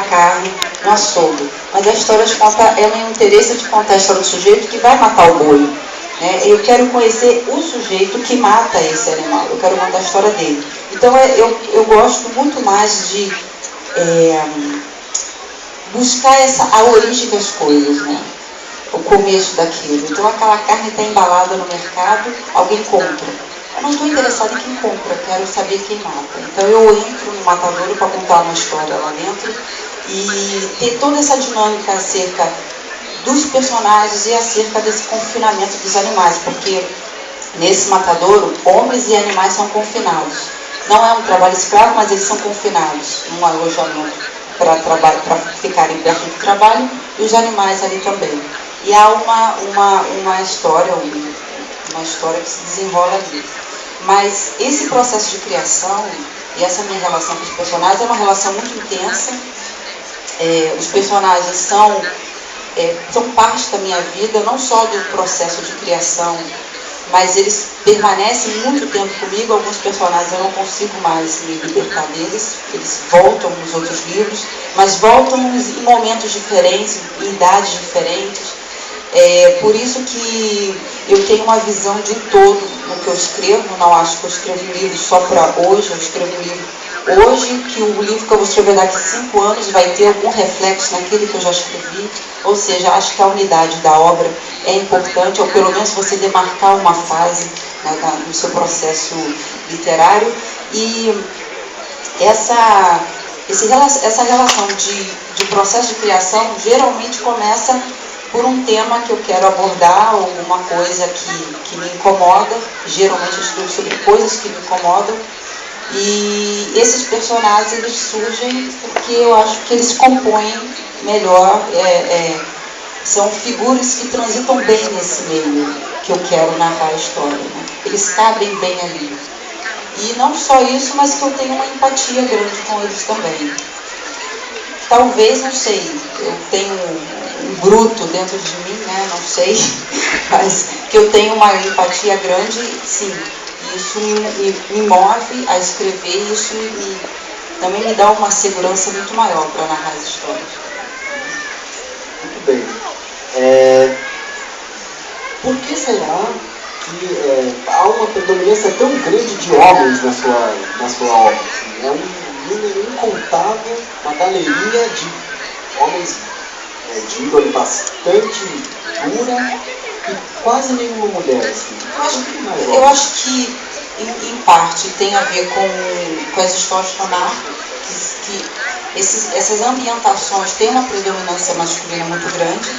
carne no açougue. Mas a história ela é um interesse de contar a história do sujeito que vai matar o boi. Né? Eu quero conhecer o sujeito que mata esse animal, eu quero contar a história dele. Então eu gosto muito mais de buscar a origem das coisas, né? O começo daquilo. Então aquela carne está embalada no mercado, alguém compra. Eu não estou interessada em quem compra, eu quero saber quem mata. Então eu entro no matadouro para contar uma história lá dentro e ter toda essa dinâmica acerca dos personagens e acerca desse confinamento dos animais, porque nesse matadouro, homens e animais são confinados. Não é um trabalho escravo, mas eles são confinados num alojamento para ficarem perto do trabalho, e os animais ali também. E há uma história que se desenrola ali. Mas esse processo de criação e essa minha relação com os personagens é uma relação muito intensa. Os personagens são parte da minha vida, não só do processo de criação, mas eles permanecem muito tempo comigo. Alguns personagens eu não consigo mais me libertar deles, eles voltam nos outros livros, mas voltam em momentos diferentes, em idades diferentes. Por isso que eu tenho uma visão de todo no que eu escrevo. Não acho que eu escrevo um livro só para hoje, eu escrevo um livro hoje, que o livro que eu vou escrever daqui a 5 anos vai ter algum reflexo naquele que eu já escrevi. Ou seja, acho que a unidade da obra é importante, ou pelo menos você demarcar uma fase no seu processo literário. E essa relação de processo de criação geralmente começa por um tema que eu quero abordar, alguma coisa que me incomoda. Geralmente eu escrevo sobre coisas que me incomodam. E esses personagens, eles surgem porque eu acho que eles compõem melhor, são figuras que transitam bem nesse meio que eu quero narrar a história, né? Eles cabem bem ali. E não só isso, mas que eu tenho uma empatia grande com eles também. Talvez, não sei, eu tenho um bruto dentro de mim, né? Não sei, mas que eu tenho uma empatia grande, sim. Isso me move a escrever, e isso também me dá uma segurança muito maior para narrar as histórias. Muito bem. Por que será que há uma predominância tão grande de homens na sua obra? Assim? É um número incontável, uma galeria de homens de índole bastante dura e quase nenhuma mulher. Assim. Eu acho que, em parte, tem a ver com as histórias que eu narro, que essas ambientações têm uma predominância masculina muito grande.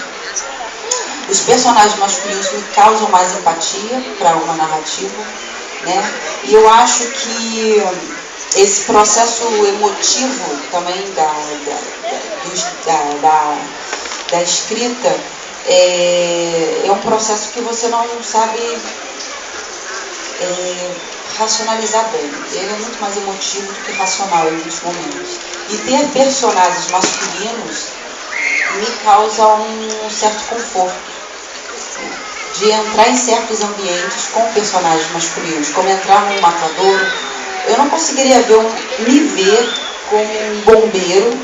Os personagens masculinos me causam mais empatia para uma narrativa, né? E eu acho que esse processo emotivo também da escrita é um processo que você não sabe racionalizar bem. Ele é muito mais emotivo do que racional em muitos momentos. E ter personagens masculinos me causa um certo conforto de entrar em certos ambientes com personagens masculinos, como entrar num matadouro. Eu não conseguiria me ver como um bombeiro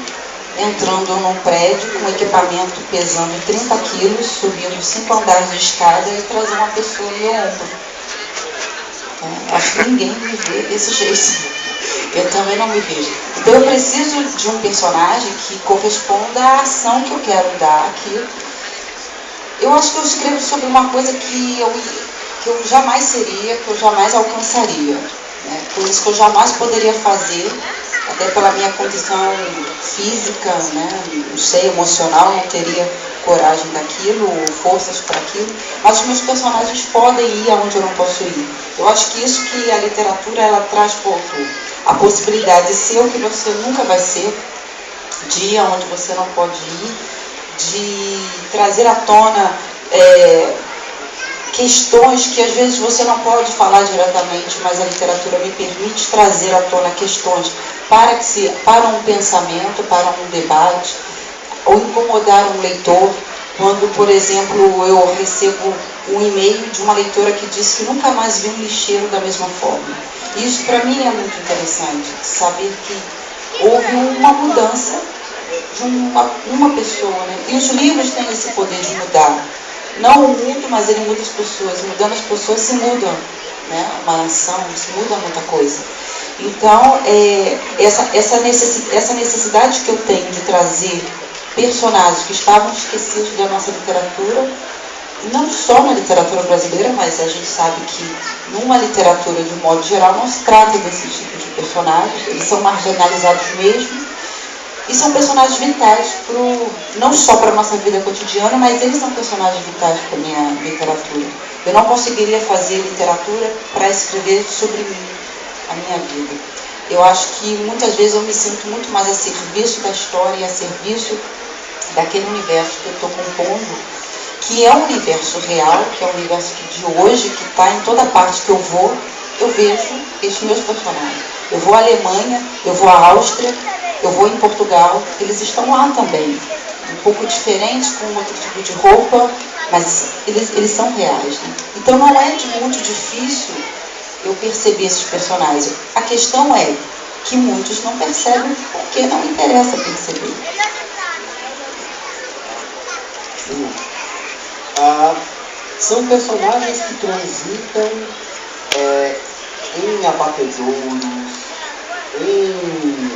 entrando num prédio com equipamento pesando 30 quilos, subindo 5 andares de escada e trazer uma pessoa no meu ombro. Acho que ninguém me vê desse jeito. Eu também não me vejo. Então eu preciso de um personagem que corresponda à ação que eu quero dar aqui. Eu acho que eu escrevo sobre uma coisa que eu jamais seria, que eu jamais alcançaria, né? Coisas que eu jamais poderia fazer, até pela minha condição física, né? Não sei, emocional, não teria coragem daquilo, ou forças para aquilo, mas os meus personagens podem ir aonde eu não posso ir. Eu acho que isso que a literatura ela traz a possibilidade de ser o que você nunca vai ser, de ir aonde você não pode ir, de trazer à tona questões que às vezes você não pode falar diretamente, mas a literatura me permite trazer à tona questões para um pensamento, para um debate, ou incomodar um leitor. Quando, por exemplo, eu recebo um e-mail de uma leitora que diz que nunca mais viu um lixeiro da mesma forma. Isso para mim é muito interessante, saber que houve uma mudança de uma pessoa, né? E os livros têm esse poder de mudar. Não o mundo, mas ele muda as pessoas. Mudando as pessoas se mudam, né? Uma nação, se muda muita coisa. Então, essa necessidade que eu tenho de trazer personagens que estavam esquecidos da nossa literatura, não só na literatura brasileira, mas a gente sabe que numa literatura, de um modo geral, não se trata desse tipo de personagens, eles são marginalizados mesmo, e são personagens vitais não só para a nossa vida cotidiana, mas eles são personagens vitais para a minha literatura. Eu não conseguiria fazer literatura para escrever sobre mim, a minha vida. Eu acho que muitas vezes eu me sinto muito mais a serviço da história e a serviço daquele universo que eu estou compondo, que é um universo real, que é um universo de hoje, que está em toda parte que eu vou, eu vejo esses meus personagens. Eu vou à Alemanha, eu vou à Áustria, eu vou em Portugal, eles estão lá também. Um pouco diferentes, com outro tipo de roupa, mas eles são reais, né? Então não é muito difícil eu perceber esses personagens. A questão é que muitos não percebem porque não interessa perceber. Sim. São personagens que transitam em abatedouros, em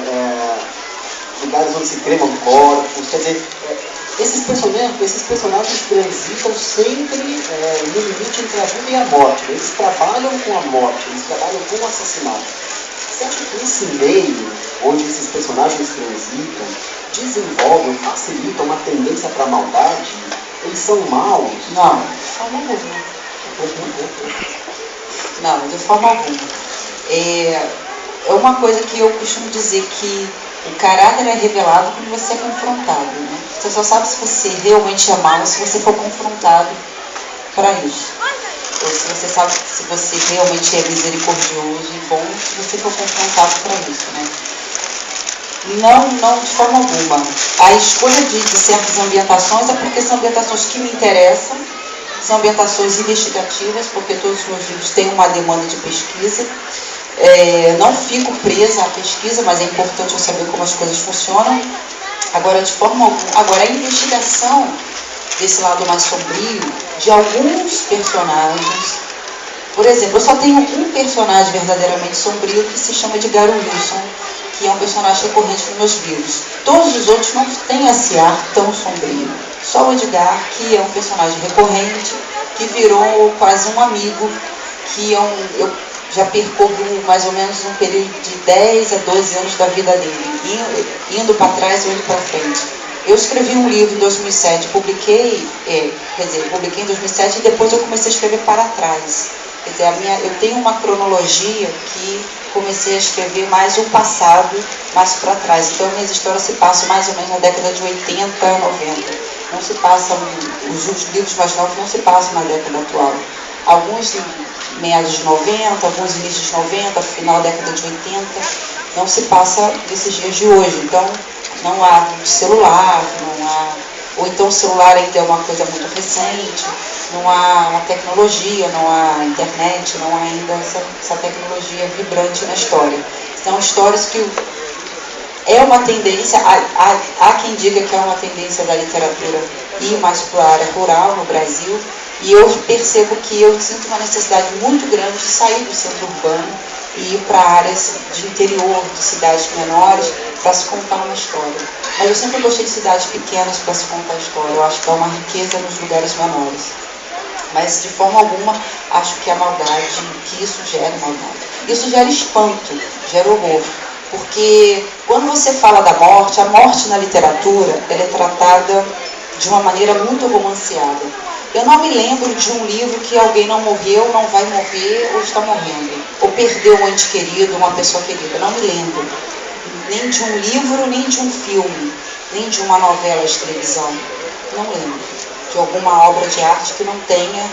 lugares onde se cremam corpos. Quer dizer, esses personagens transitam sempre no limite entre a vida e a morte. Eles trabalham com a morte, eles trabalham com o assassinato. Você acha que esse meio onde esses personagens transitam desenvolvem, facilitam uma tendência para a maldade? Eles são maus? Não, de forma alguma. Não, de forma alguma. É uma coisa que eu costumo dizer, que o caráter é revelado quando você é confrontado, né? Você só sabe se você realmente é mau se você for confrontado para isso. Ou se você sabe se você realmente é misericordioso e bom se você for confrontado para isso, né? Não, de forma alguma. A escolha de certas ambientações é porque são ambientações que me interessam, são ambientações investigativas, porque todos os meus livros têm uma demanda de pesquisa. Não fico presa à pesquisa, mas é importante eu saber como as coisas funcionam. Agora, de forma alguma. Agora, a investigação desse lado mais sombrio de alguns personagens. Por exemplo, eu só tenho um personagem verdadeiramente sombrio que se chama de Edgar Wilson, que é um personagem recorrente nos meus livros. Todos os outros não têm esse ar tão sombrio. Só o Edgar, que é um personagem recorrente, que virou quase um amigo, que eu já percorro mais ou menos um período de 10 a 12 anos da vida dele, indo para trás e indo para frente. Eu escrevi um livro em 2007, publiquei em 2007 e depois eu comecei a escrever para trás. Quer dizer, eu tenho uma cronologia que comecei a escrever mais o passado, mais para trás. Então, minhas histórias se passam mais ou menos na década de 80, 90. Não se passam, os livros mais novos não se passam na década atual. Alguns meados de 90, alguns inícios de 90, final da década de 80, não se passa nesses dias de hoje. Então, não há celular, não há... Ou então o celular ainda é uma coisa muito recente, não há uma tecnologia, não há internet, não há ainda essa tecnologia vibrante na história. São histórias que é uma tendência, há quem diga que é uma tendência da literatura ir mais para a área rural no Brasil, e eu percebo que eu sinto uma necessidade muito grande de sair do centro urbano e ir para áreas de interior, de cidades menores, para se contar uma história. Mas eu sempre gostei de cidades pequenas para se contar a história. Eu acho que há uma riqueza nos lugares menores. Mas, de forma alguma, acho que a maldade, que isso gera maldade. Isso gera espanto, gera horror. Porque quando você fala da morte, a morte na literatura, ela é tratada de uma maneira muito romanceada. Eu não me lembro de um livro que alguém não morreu, não vai morrer ou está morrendo. Ou perdeu um ente querido, uma pessoa querida. Não me lembro. Nem de um livro, nem de um filme, nem de uma novela de televisão. Não lembro de alguma obra de arte que não tenha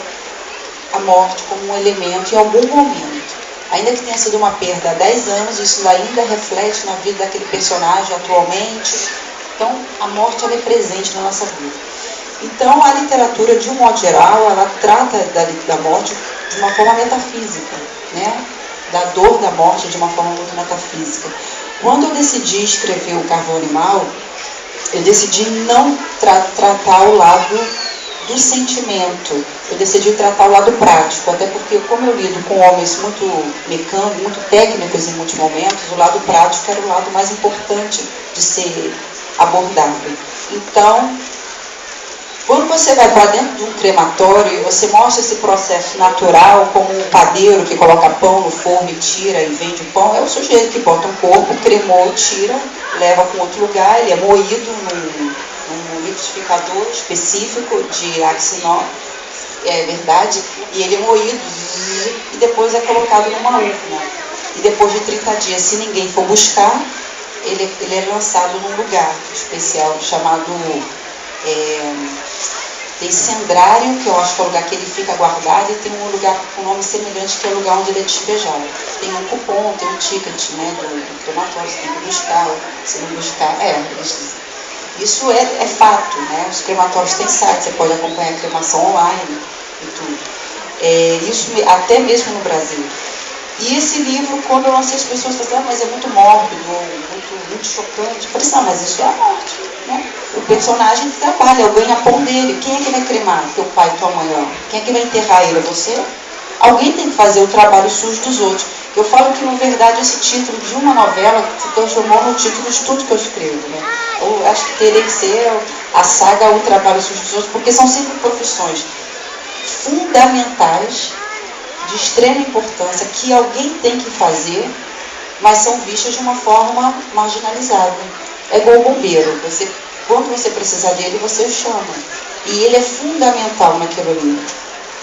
a morte como um elemento em algum momento. Ainda que tenha sido uma perda há 10 anos, isso ainda reflete na vida daquele personagem atualmente. Então, a morte ela é presente na nossa vida. Então, a literatura, de um modo geral, ela trata da morte de uma forma metafísica, né? Da dor da morte de uma forma muito metafísica. Quando eu decidi escrever O Carvão Animal, eu decidi não tratar o lado do sentimento. Eu decidi tratar o lado prático, até porque, como eu lido com homens muito mecânicos, muito técnicos em muitos momentos, o lado prático era o lado mais importante de ser abordado. Então, quando você vai para dentro de um crematório e você mostra esse processo natural, como um padeiro que coloca pão no forno e tira e vende o pão, é o sujeito que bota um corpo, cremou, tira, leva para um outro lugar, ele é moído num liquidificador específico de axinol, é verdade, e ele é moído e depois é colocado numa urna. E depois de 30 dias, se ninguém for buscar, ele é lançado num lugar especial chamado Descendrário, que eu acho que é o lugar que ele fica guardado, e tem um lugar com nome semelhante, que é o lugar onde ele é despejado. Tem um cupom, tem um ticket, né, do crematório, você tem que buscar, se não buscar, isso é fato, né? Os crematórios têm site, você pode acompanhar a cremação online e tudo. Isso até mesmo no Brasil. E esse livro, quando eu lancei, as pessoas falaram, mas é muito mórbido, muito chocante. Eu falei, não, mas isso é a morte, né? O personagem trabalha, é o ganha-pão dele. Quem é que vai cremar? Teu pai e tua mãe, ó. Quem é que vai enterrar ele? É você? Alguém tem que fazer o trabalho sujo dos outros. Eu falo que, na verdade, esse título de uma novela se transformou no título de tudo que eu escrevo, né? Eu acho que teria que ser a saga O Trabalho Sujo dos Outros, porque são sempre profissões fundamentais, de extrema importância, que alguém tem que fazer, mas são vistas de uma forma marginalizada. É igual o bombeiro. Quando você precisar dele, você o chama. E ele é fundamental naquilo ali.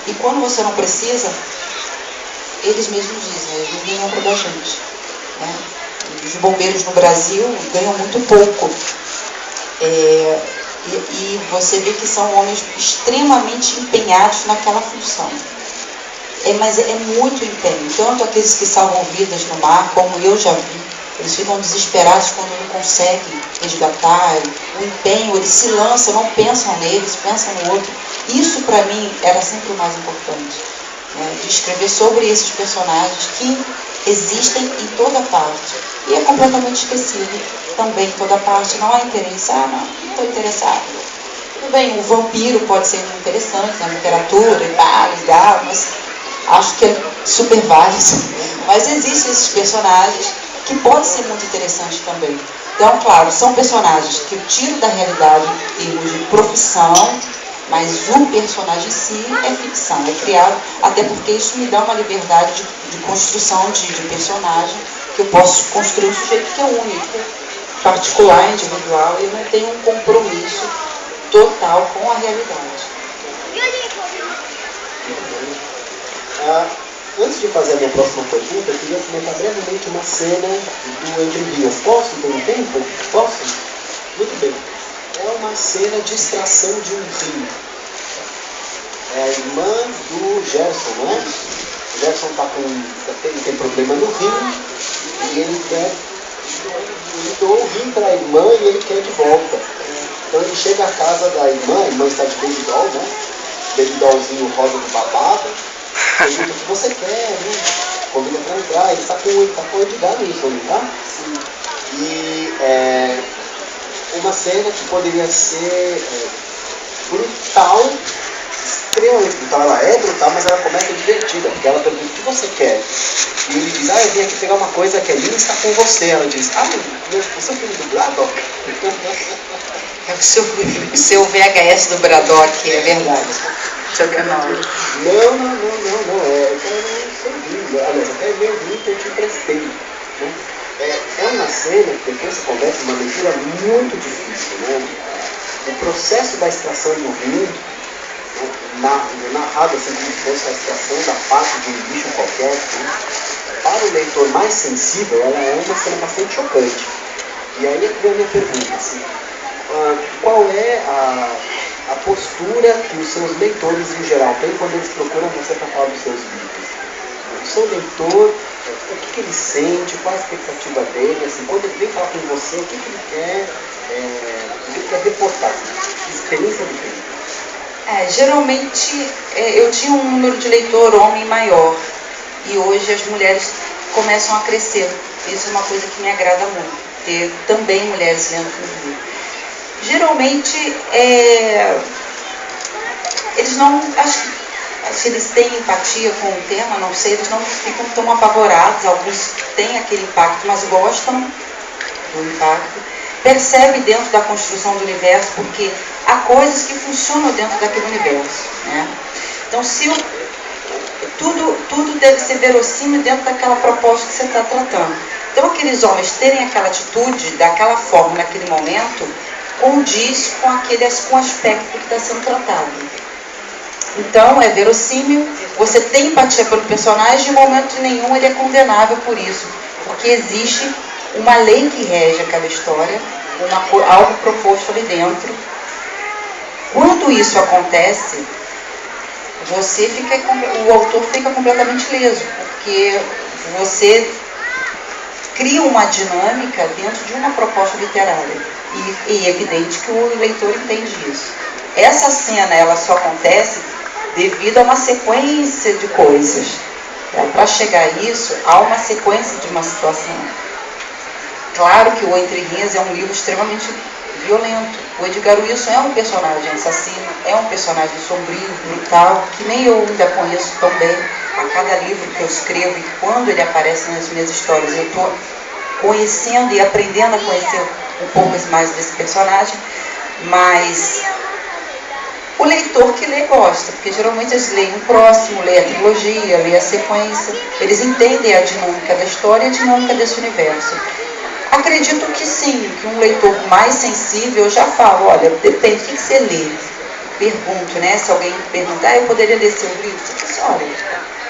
E quando você não precisa, eles mesmos dizem, eles não lembram da gente, né? Os bombeiros no Brasil ganham muito pouco. E você vê que são homens extremamente empenhados naquela função. Mas é muito empenho. Tanto aqueles que salvam vidas no mar, como eu já vi, eles ficam desesperados quando não conseguem resgatar. O empenho, eles se lançam, não pensam neles, pensam no outro. Isso, para mim, era sempre o mais importante, né? De escrever sobre esses personagens que existem em toda parte. E é completamente esquecido também em toda parte. Não há interesse. Não estou interessado. Tudo bem, o vampiro pode ser interessante na literatura e tal, legal, mas acho que é super válido. Mas existem esses personagens que podem ser muito interessantes também. Então, claro, são personagens que eu tiro da realidade em termos de profissão, mas o personagem em si é ficção, é criado, até porque isso me dá uma liberdade de construção de personagem, que eu posso construir um sujeito que é único, particular, individual, e não tem um compromisso total com a realidade. Antes de fazer a minha próxima pergunta, eu queria comentar brevemente uma cena do Entre Linhas. Posso? Tem um tempo? Posso? Muito bem. É uma cena de extração de um rim. É a irmã do Gerson, não é? O Gerson tem problema no rim e ele doou o rim para a irmã e ele quer de volta. Então ele chega à casa da irmã, a irmã está de baby doll, né? Baby dollzinho rosa do babado. Pergunta o que você quer, né? Convida para entrar, ele está com o Edgar Wilson, não tá? Sim. E uma cena que poderia ser brutal, extremamente brutal. Ela é brutal, mas ela começa divertida, porque ela pergunta o que você quer. E ele diz, eu vim aqui pegar uma coisa que é minha e está com você. Ela diz, o seu filho do Braddock? É o seu VHS do Braddock, é verdade. Seu canal. Não. Eu quero seu livro. Aliás, eu quero meu livro que eu te emprestei. Né? É uma cena que depois você conversa, uma leitura muito difícil. Né? O processo da extração do rim, narrado assim como se fosse a extração da parte de um bicho qualquer, né? Para o leitor mais sensível, ela é uma cena bastante chocante. E aí é a minha pergunta, assim, qual é a postura que os seus leitores em geral têm quando eles procuram você para falar dos seus livros? O seu leitor, o que ele sente, qual a expectativa dele, assim, quando ele vem falar com você, o que ele quer reportar? Experiência de vida. Geralmente eu tinha um número de leitor homem maior e hoje as mulheres começam a crescer. Isso é uma coisa que me agrada muito, ter também mulheres lendo comigo. geralmente, eles não, acho que eles têm empatia com o tema, não sei, eles não ficam tão apavorados, alguns têm aquele impacto, mas gostam do impacto, percebe dentro da construção do universo, porque há coisas que funcionam dentro daquele universo, né? Então, tudo deve ser verossímil dentro daquela proposta que você está tratando. Então, aqueles homens terem aquela atitude, daquela forma, naquele momento, condiz com o aspecto que está sendo tratado. Então, é verossímil, você tem empatia pelo personagem, em momento nenhum ele é condenável por isso, porque existe uma lei que rege aquela história, algo proposto ali dentro. Quando isso acontece, o autor fica completamente leso, porque você cria uma dinâmica dentro de uma proposta literária, e é evidente que o leitor entende isso. Essa cena, ela só acontece devido a uma sequência de coisas. Para chegar a isso, há uma sequência de uma situação. Claro que o Entre Rinhas é um livro extremamente violento. O Edgar Wilson é um personagem assassino, é um personagem sombrio, brutal, que nem eu ainda conheço tão bem. A cada livro que eu escrevo, e quando ele aparece nas minhas histórias, eu estou conhecendo e aprendendo a conhecer um pouco mais desse personagem, mas o leitor que lê gosta, porque geralmente eles leem o próximo, leem a trilogia, leem a sequência, eles entendem a dinâmica da história e a dinâmica desse universo. Acredito que sim, que um leitor mais sensível, eu já falo, olha, depende do que você lê. Pergunto, né? Se alguém perguntar, eu poderia ler seu livro? Você diz, olha,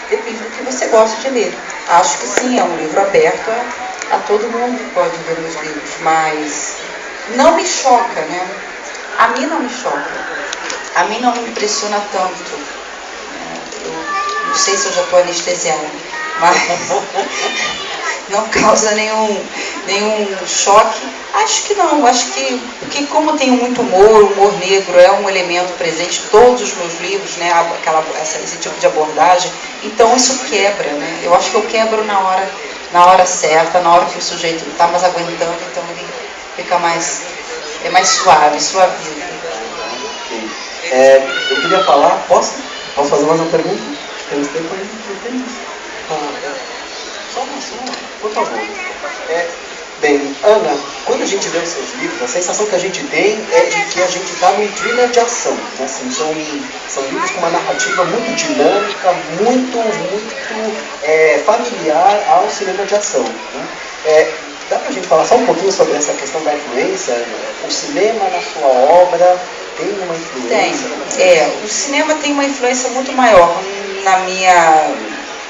depende do que você gosta de ler. Acho que sim, é um livro aberto a todo mundo que pode ler meus livros, mas não me choca, né? A mim não me choca. A mim não me impressiona tanto. Eu não sei se eu já estou anestesiada, mas não causa nenhum choque. Acho que não, acho que, porque como tem muito humor, o humor negro é um elemento presente em todos os meus livros, né, esse tipo de abordagem, então isso quebra, né? Eu acho que eu quebro na hora certa, na hora que o sujeito não está mais aguentando, então ele fica mais suaviza. Eu queria falar, posso fazer mais uma pergunta? Temos tempo ainda? Só uma, por favor. Bem, Ana, quando a gente lê os seus livros, a sensação que a gente tem é de que a gente está num thriller de ação. Né? Assim, são livros com uma narrativa muito dinâmica, muito familiar ao cinema de ação. Né? Dá pra gente falar só um pouquinho sobre essa questão da influência? O cinema na sua obra tem uma influência? O cinema tem uma influência muito maior na minha...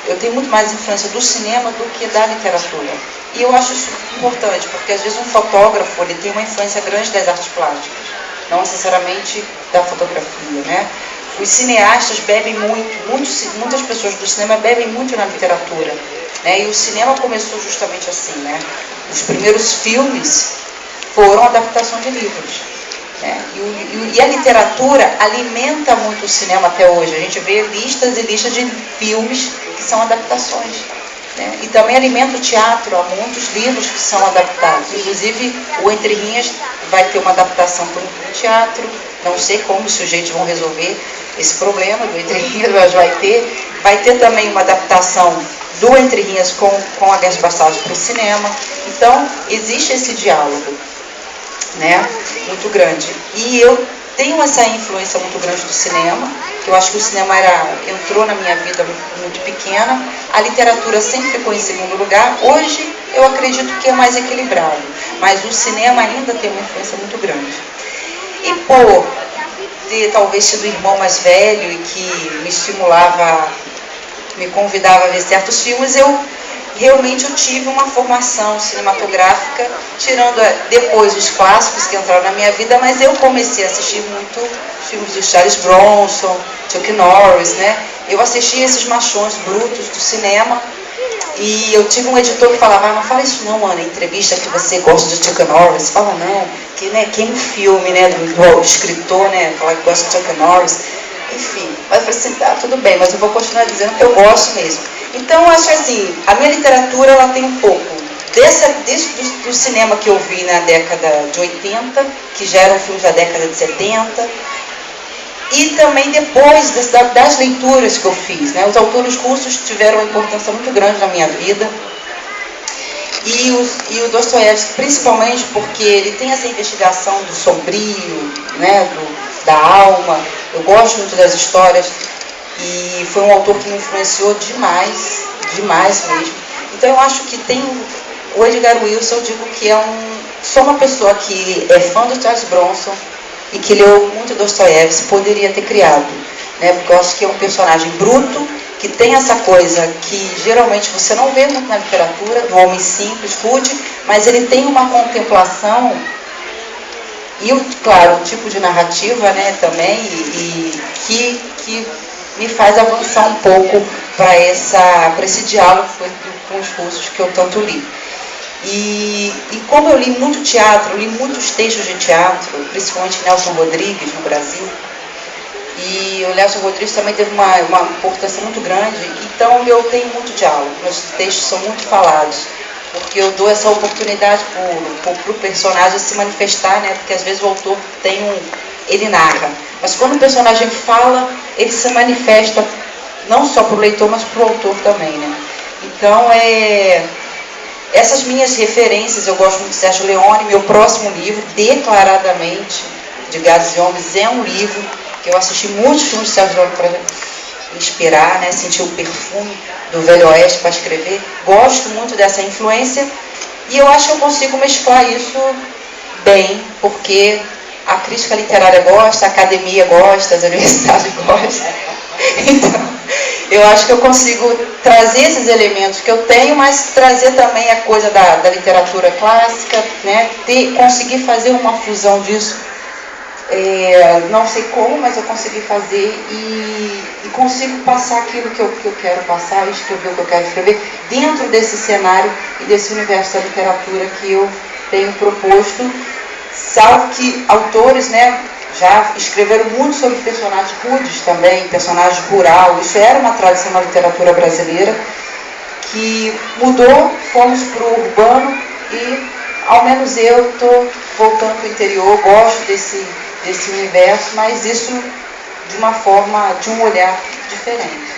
Eu tenho muito mais influência do cinema do que da literatura. E eu acho isso importante, porque às vezes um fotógrafo ele tem uma influência grande das artes plásticas, não necessariamente da fotografia, né? Os cineastas bebem muitas pessoas do cinema bebem muito na literatura, né? E o cinema começou justamente assim, né? Os primeiros filmes foram adaptações de livros, né? E a literatura alimenta muito o cinema até hoje. A gente vê listas e listas de filmes que são adaptações, né? E também alimenta o teatro, há muitos livros que são adaptados. Inclusive, o Entre Rinhas vai ter uma adaptação para o teatro. Não sei como os sujeitos vão resolver esse problema do Entre Rinhas, mas vai ter também uma adaptação do Entre Rinhas com a Guerra de Passagem para o cinema. Então, existe esse diálogo, né, muito grande. E eu tenho essa influência muito grande do cinema, que eu acho que o cinema entrou na minha vida muito pequena. A literatura sempre ficou em segundo lugar. Hoje, eu acredito que é mais equilibrado, mas o cinema ainda tem uma influência muito grande. E por ter talvez sido o irmão mais velho e que me estimulava, me convidava a ver certos filmes, eu tive uma formação cinematográfica, tirando depois os clássicos que entraram na minha vida, mas eu comecei a assistir muito filmes do Charles Bronson, Chuck Norris, né? Eu assisti esses machões brutos do cinema, e eu tive um editor que falava, não fala isso não, Ana, em entrevista que você gosta de Chuck Norris. Fala não, que no filme, né, do escritor, né, falar que gosta de Chuck Norris. Enfim, mas eu falei assim, tá, tudo bem, mas eu vou continuar dizendo que eu gosto mesmo. Então, eu acho assim, a minha literatura, ela tem um pouco do cinema que eu vi na década de 80, que já eram filmes da década de 70, e também depois das leituras que eu fiz, né? Os autores russos tiveram uma importância muito grande na minha vida, e o Dostoiévski, principalmente porque ele tem essa investigação do sombrio, né? Da alma. Eu gosto muito das histórias, e foi um autor que me influenciou demais, demais mesmo. Então eu acho que tem o Edgar Wilson, eu digo que sou uma pessoa que é fã do Charles Bronson e que leu muito Dostoiévski, poderia ter criado, né? Porque eu acho que é um personagem bruto, que tem essa coisa que geralmente você não vê muito na literatura, do homem simples, rude, mas ele tem uma contemplação e, claro, um tipo de narrativa, né, também, e que me faz avançar um pouco para esse diálogo com os russos que eu tanto li. E como eu li muito teatro, li muitos textos de teatro, principalmente Nelson Rodrigues no Brasil, e o Nelson Rodrigues também teve uma importância muito grande, então eu tenho muito diálogo, meus textos são muito falados, porque eu dou essa oportunidade para o personagem se manifestar, né? Porque às vezes o autor ele narra, mas quando o personagem fala, ele se manifesta não só para o leitor, mas para o autor também, né? Então, essas minhas referências, eu gosto muito de Sérgio Leone. Meu próximo livro, declaradamente, de Gados e Homens, é um livro que eu assisti muitos filmes de Sérgio Leone para inspirar, né? Sentir o perfume do Velho Oeste para escrever. Gosto muito dessa influência e eu acho que eu consigo mesclar isso bem, porque a crítica literária gosta, a academia gosta, as universidades gostam. Então, eu acho que eu consigo trazer esses elementos que eu tenho, mas trazer também a coisa da literatura clássica, né? Conseguir fazer uma fusão disso. Não sei como, mas eu consegui fazer e consigo passar aquilo que eu quero passar, escrever o que eu quero escrever, dentro desse cenário e desse universo da literatura que eu tenho proposto, salvo que autores, né, já escreveram muito sobre personagens rudes também, personagem rural. Isso era uma tradição na literatura brasileira que mudou, fomos para o urbano e, ao menos eu, estou voltando para o interior, gosto desse universo, mas isso de uma forma, de um olhar diferente.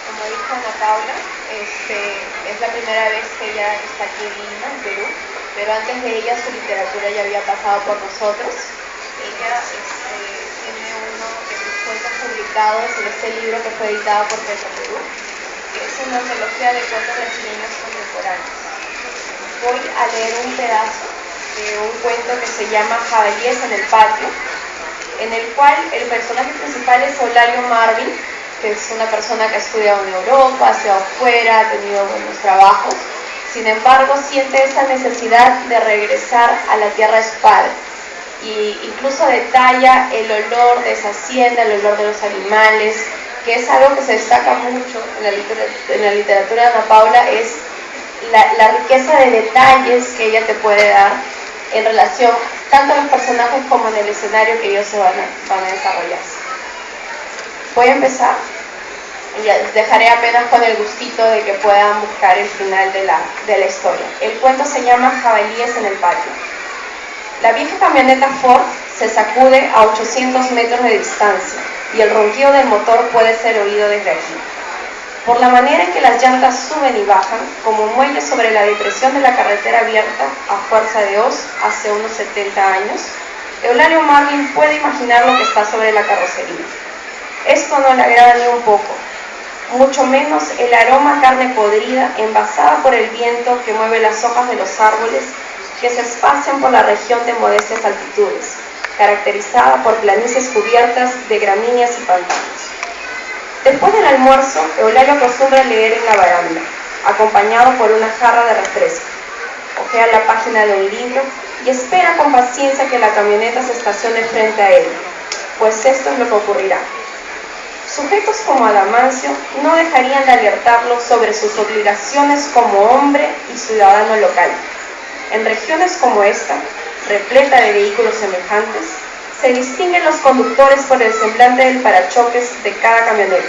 Como dijo Ana Paula, es la primera vez que ella está aquí en Lima, en Perú, pero antes de ella su literatura ya había pasado por nosotros. Ella tiene uno de sus cuentos publicados en este libro que fue editado por Petro Perú, que es una antología de cuentos brasileños contemporáneos. Voy a leer un pedazo de un cuento que se llama Jabalíes en el patio, en el cual el personaje principal es Eulario Marvin, que es una persona que ha estudiado en Europa, ha estudiado fuera, ha tenido buenos trabajos. Sin embargo, siente esta necesidad de regresar a la tierra de su padre. Y incluso detalla el olor de esa hacienda, el olor de los animales, que es algo que se destaca mucho en la literatura de Ana Paula, es la riqueza de detalles que ella te puede dar en relación tanto a los personajes como en el escenario que ellos se van a desarrollar. Voy a empezar y les dejaré apenas con el gustito de que puedan buscar el final de la historia. El cuento se llama Jabalíes en el patio. La vieja camioneta Ford se sacude a 800 metros de distancia y el ronquido del motor puede ser oído desde aquí. Por la manera en que las llantas suben y bajan, como muelles sobre la depresión de la carretera abierta a fuerza de hoz hace unos 70 años, Eulario Marvin puede imaginar lo que está sobre la carrocería. Esto no le agrada ni un poco, mucho menos el aroma a carne podrida envasada por el viento que mueve las hojas de los árboles que se esparcen por la región de modestas altitudes, caracterizada por planicies cubiertas de gramíneas y pantanos. Después del almuerzo, Eulario acostumbra leer en la baranda, acompañado por una jarra de refresco. Ojea la página de un libro y espera con paciencia que la camioneta se estacione frente a él, pues esto es lo que ocurrirá. Sujetos como Adamancio no dejarían de alertarlo sobre sus obligaciones como hombre y ciudadano local. En regiones como esta, repleta de vehículos semejantes, se distinguen los conductores por el semblante del parachoques de cada camioneta.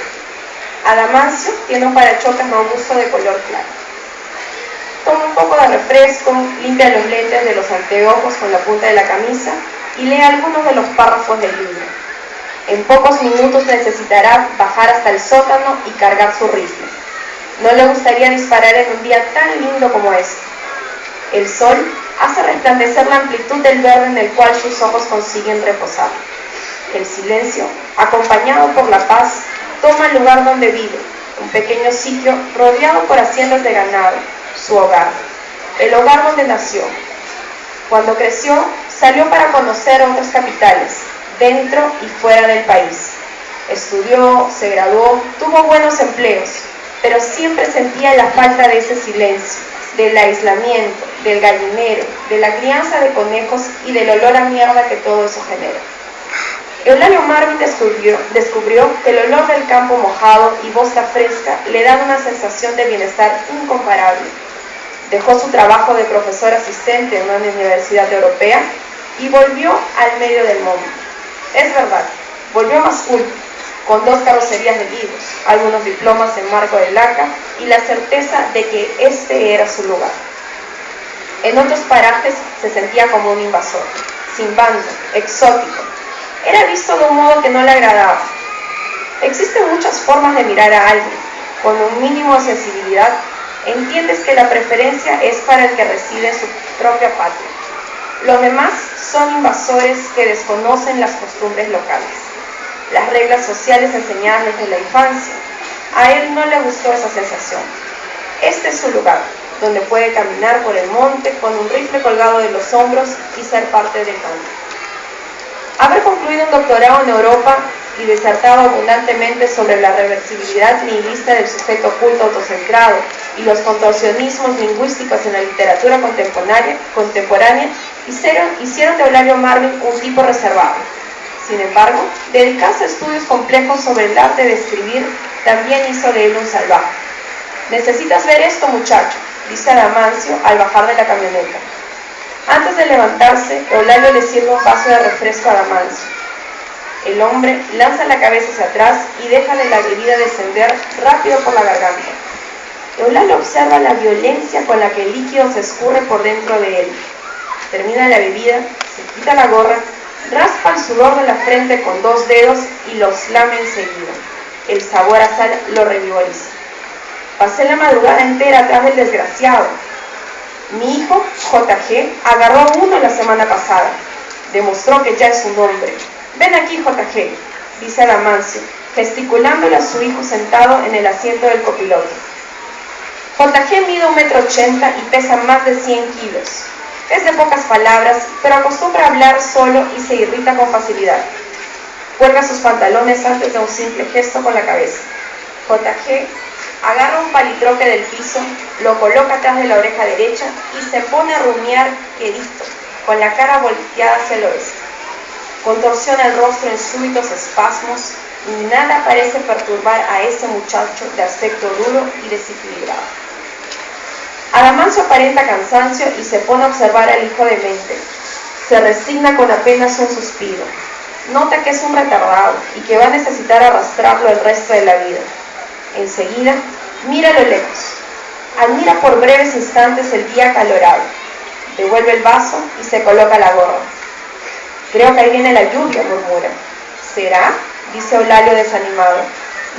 Adamancio tiene un parachoques robusto de color claro. Toma un poco de refresco, limpia los lentes de los anteojos con la punta de la camisa y lee algunos de los párrafos del libro. En pocos minutos necesitará bajar hasta el sótano y cargar su rifle. No le gustaría disparar en un día tan lindo como este. El sol hace resplandecer la amplitud del verde en el cual sus ojos consiguen reposar. El silencio, acompañado por la paz, toma el lugar donde vive, un pequeño sitio rodeado por haciendas de ganado, su hogar, el hogar donde nació. Cuando creció, salió para conocer otras capitales, dentro y fuera del país. Estudió, se graduó, tuvo buenos empleos, pero siempre sentía la falta de ese silencio, del aislamiento, del gallinero, de la crianza de conejos y del olor a mierda que todo eso genera. Eulalio Marvin descubrió que el olor del campo mojado y bosta fresca le dan una sensación de bienestar incomparable. Dejó su trabajo de profesor asistente en una universidad europea y volvió al medio del mundo. Es verdad, volvió más culto, con 2 carrocerías de libros, algunos diplomas en marco de laca y la certeza de que este era su lugar. En otros parajes se sentía como un invasor, sin bando, exótico. Era visto de un modo que no le agradaba. Existen muchas formas de mirar a alguien. Con un mínimo de sensibilidad, entiendes que la preferencia es para el que reside en su propia patria. Los demás son invasores que desconocen las costumbres locales, las reglas sociales enseñadas desde la infancia. A él no le gustó esa sensación. Este es su lugar, donde puede caminar por el monte con un rifle colgado de los hombros y ser parte del campo. Haber concluido un doctorado en Europa y disertado abundantemente sobre la reversibilidad nihilista del sujeto oculto autocentrado y los contorsionismos lingüísticos en la literatura contemporánea hicieron de Eulalio Marvin un tipo reservado. Sin embargo, dedicarse a estudios complejos sobre el arte de escribir también hizo de él un salvaje. «Necesitas ver esto, muchacho», dice Adamancio al bajar de la camioneta. Antes de levantarse, Eulalio le sirve un vaso de refresco a Adamancio. El hombre lanza la cabeza hacia atrás y deja la bebida descender rápido por la garganta. Eulalio observa la violencia con la que el líquido se escurre por dentro de él. Termina la bebida, se quita la gorra, raspa el sudor de la frente con 2 dedos y los lame enseguida. El sabor a sal lo revigoriza. Pasé la madrugada entera atrás del desgraciado. Mi hijo, JG, agarró uno la semana pasada. Demostró que ya es un hombre. Ven aquí, JG, dice Adamancio, gesticulándole a su hijo sentado en el asiento del copiloto. JG mide 1,80 m y pesa más de 100 kilos. Es de pocas palabras, pero acostumbra a hablar solo y se irrita con facilidad. Cuelga sus pantalones antes de un simple gesto con la cabeza. JG agarra un palitroque del piso, lo coloca atrás de la oreja derecha y se pone a rumiar quedito, con la cara volteada hacia el oeste. Contorsiona el rostro en súbitos espasmos y nada parece perturbar a ese muchacho de aspecto duro y desequilibrado. Adamancio aparenta cansancio y se pone a observar al hijo demente. Se resigna con apenas un suspiro. Nota que es un retardado y que va a necesitar arrastrarlo el resto de la vida. Enseguida, mira a lo lejos. Admira por breves instantes el día acalorado. Devuelve el vaso y se coloca la gorra. Creo que ahí viene la lluvia, murmura. ¿Será?, dice Eulalio desanimado.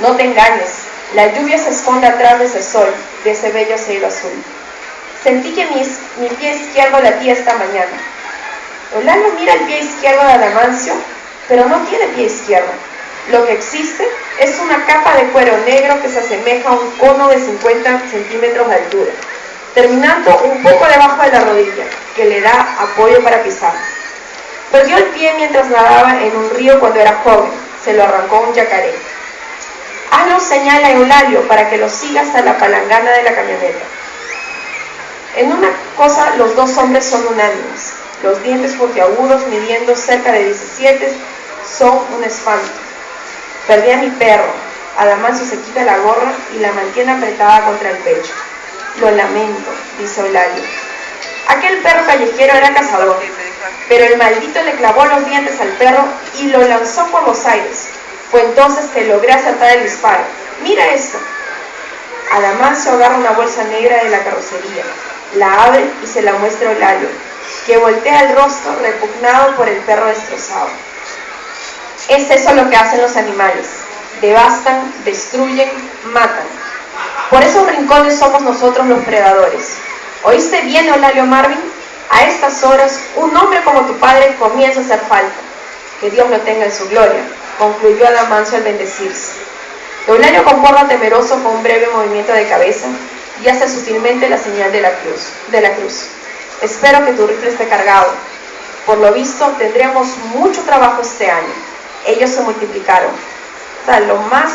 No te engañes, la lluvia se esconde atrás de ese sol, de ese bello cielo azul. Sentí que mi pie izquierdo latía esta mañana. Eulalio mira el pie izquierdo de Adamancio, pero no tiene pie izquierdo. Lo que existe es una capa de cuero negro que se asemeja a un cono de 50 centímetros de altura, terminando un poco debajo de la rodilla, que le da apoyo para pisar. Perdió el pie mientras nadaba en un río cuando era joven, se lo arrancó un yacaré. Hazlo señala a Eulalio para que lo siga hasta la palangana de la camioneta. En una cosa los 2 hombres son unánimes. Los dientes puntiagudos, midiendo cerca de 17, son un espanto. Perdí a mi perro. Adamancio se quita la gorra y la mantiene apretada contra el pecho. Lo lamento, dice Eulalio. Aquel perro callejero era cazador, pero el maldito le clavó los dientes al perro y lo lanzó por los aires. Fue entonces que logré acertar el disparo. Mira esto. Adamancio agarra una bolsa negra de la carrocería, la abre y se la muestra a Eulalio, que voltea el rostro repugnado por el perro destrozado. Es eso lo que hacen los animales: devastan, destruyen, matan. Por esos rincones somos nosotros los predadores. ¿Oíste bien, Eulalio Marvin? A estas horas, un hombre como tu padre comienza a hacer falta. Que Dios lo tenga en su gloria, concluyó Adamancio al bendecirse. Eulalio concorda temeroso con un breve movimiento de cabeza y hace sutilmente la señal de la cruz. Espero que tu rifle esté cargado. Por lo visto, tendremos mucho trabajo este año. Ellos se multiplicaron. Lo más